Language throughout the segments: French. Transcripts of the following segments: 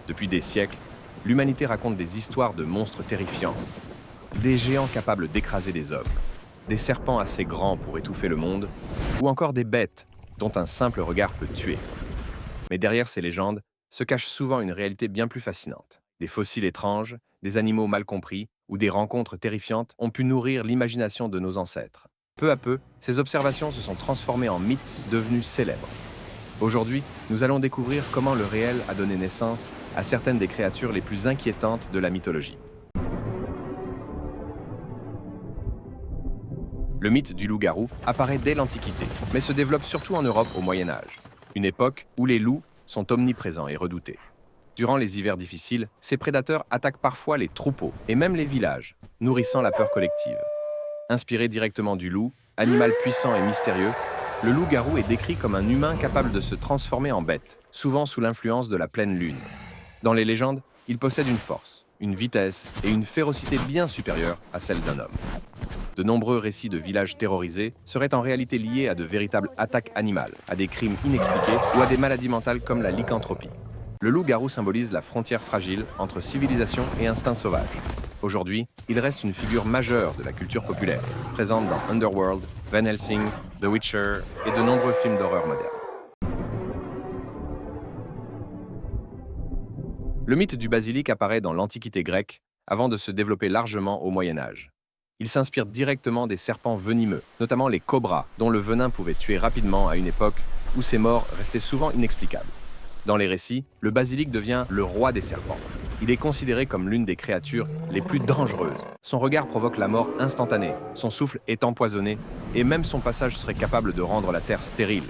Depuis des siècles, l'humanité raconte des histoires de monstres terrifiants, des géants capables d'écraser des hommes, des serpents assez grands pour étouffer le monde, ou encore des bêtes dont un simple regard peut tuer. Mais derrière ces légendes se cache souvent une réalité bien plus fascinante. Des fossiles étranges, des animaux mal compris ou des rencontres terrifiantes ont pu nourrir l'imagination de nos ancêtres. Peu à peu, ces observations se sont transformées en mythes devenus célèbres. Aujourd'hui, nous allons découvrir comment le réel a donné naissance à certaines des créatures les plus inquiétantes de la mythologie. Le mythe du loup-garou apparaît dès l'Antiquité, mais se développe surtout en Europe au Moyen Âge, une époque où les loups sont omniprésents et redoutés. Durant les hivers difficiles, ces prédateurs attaquent parfois les troupeaux et même les villages, nourrissant la peur collective. Inspiré directement du loup, animal puissant et mystérieux, le loup-garou est décrit comme un humain capable de se transformer en bête, souvent sous l'influence de la pleine lune. Dans les légendes, il possède une force, une vitesse et une férocité bien supérieures à celle d'un homme. De nombreux récits de villages terrorisés seraient en réalité liés à de véritables attaques animales, à des crimes inexpliqués ou à des maladies mentales comme la lycanthropie. Le loup-garou symbolise la frontière fragile entre civilisation et instinct sauvage. Aujourd'hui, il reste une figure majeure de la culture populaire, présente dans Underworld, Van Helsing, The Witcher et de nombreux films d'horreur modernes. Le mythe du basilic apparaît dans l'Antiquité grecque avant de se développer largement au Moyen Âge. Il s'inspire directement des serpents venimeux, notamment les cobras, dont le venin pouvait tuer rapidement à une époque où ces morts restaient souvent inexplicables. Dans les récits, le basilic devient le roi des serpents. Il est considéré comme l'une des créatures les plus dangereuses. Son regard provoque la mort instantanée, son souffle est empoisonné, et même son passage serait capable de rendre la terre stérile.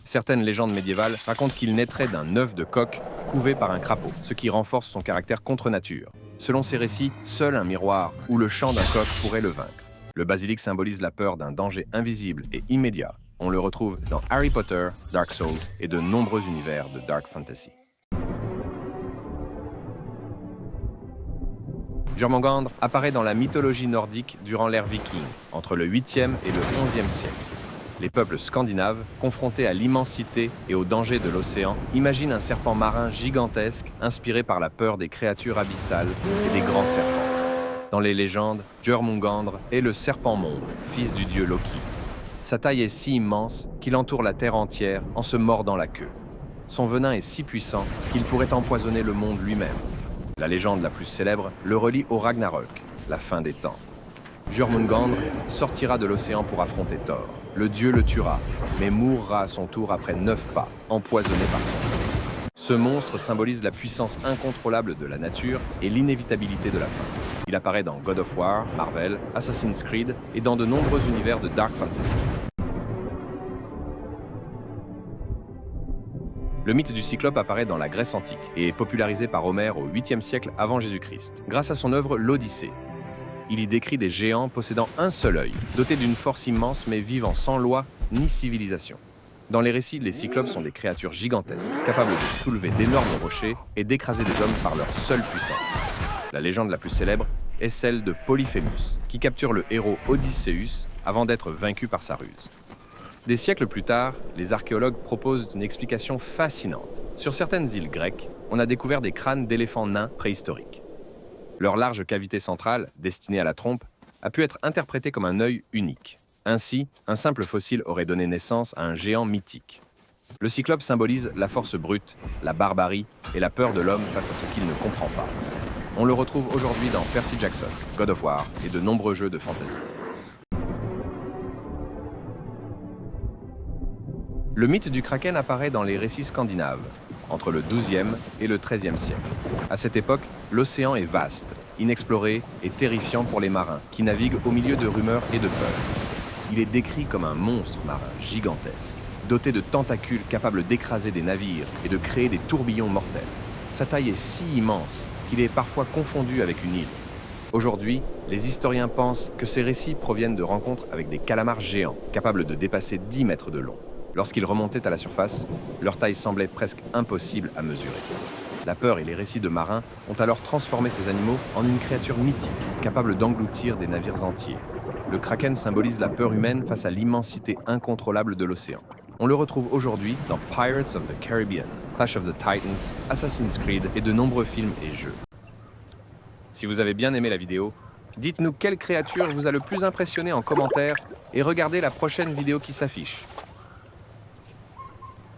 Certaines légendes médiévales racontent qu'il naîtrait d'un œuf de coq couvé par un crapaud, ce qui renforce son caractère contre nature. Selon ces récits, seul un miroir ou le chant d'un coq pourrait le vaincre. Le basilic symbolise la peur d'un danger invisible et immédiat. On le retrouve dans Harry Potter, Dark Souls et de nombreux univers de Dark Fantasy. Jörmungandr apparaît dans la mythologie nordique durant l'ère viking, entre le 8e et le 11e siècle. Les peuples scandinaves, confrontés à l'immensité et au danger de l'océan, imaginent un serpent marin gigantesque inspiré par la peur des créatures abyssales et des grands serpents. Dans les légendes, Jörmungandr est le serpent-monde, fils du dieu Loki. Sa taille est si immense qu'il entoure la terre entière en se mordant la queue. Son venin est si puissant qu'il pourrait empoisonner le monde lui-même. La légende la plus célèbre le relie au Ragnarök, la fin des temps. Jörmungandr sortira de l'océan pour affronter Thor. Le dieu le tuera, mais mourra à son tour après 9 pas, empoisonné par son feu. Ce monstre symbolise la puissance incontrôlable de la nature et l'inévitabilité de la fin. Il apparaît dans God of War, Marvel, Assassin's Creed et dans de nombreux univers de Dark Fantasy. Le mythe du Cyclope apparaît dans la Grèce antique et est popularisé par Homère au 8e siècle avant Jésus-Christ, grâce à son œuvre l'Odyssée. Il y décrit des géants possédant un seul œil, dotés d'une force immense mais vivant sans loi ni civilisation. Dans les récits, les cyclopes sont des créatures gigantesques, capables de soulever d'énormes rochers et d'écraser des hommes par leur seule puissance. La légende la plus célèbre est celle de Polyphémus, qui capture le héros Odysseus avant d'être vaincu par sa ruse. Des siècles plus tard, les archéologues proposent une explication fascinante. Sur certaines îles grecques, on a découvert des crânes d'éléphants nains préhistoriques. Leur large cavité centrale, destinée à la trompe, a pu être interprétée comme un œil unique. Ainsi, un simple fossile aurait donné naissance à un géant mythique. Le cyclope symbolise la force brute, la barbarie et la peur de l'homme face à ce qu'il ne comprend pas. On le retrouve aujourd'hui dans Percy Jackson, God of War et de nombreux jeux de fantasy. Le mythe du kraken apparaît dans les récits scandinaves, entre le XIIe et le XIIIe siècle. À cette époque, l'océan est vaste, inexploré et terrifiant pour les marins, qui naviguent au milieu de rumeurs et de peurs. Il est décrit comme un monstre marin gigantesque, doté de tentacules capables d'écraser des navires et de créer des tourbillons mortels. Sa taille est si immense qu'il est parfois confondu avec une île. Aujourd'hui, les historiens pensent que ces récits proviennent de rencontres avec des calamars géants, capables de dépasser 10 mètres de long. Lorsqu'ils remontaient à la surface, leur taille semblait presque impossible à mesurer. La peur et les récits de marins ont alors transformé ces animaux en une créature mythique, capable d'engloutir des navires entiers. Le kraken symbolise la peur humaine face à l'immensité incontrôlable de l'océan. On le retrouve aujourd'hui dans Pirates of the Caribbean, Clash of the Titans, Assassin's Creed et de nombreux films et jeux. Si vous avez bien aimé la vidéo, dites-nous quelle créature vous a le plus impressionné en commentaire et regardez la prochaine vidéo qui s'affiche.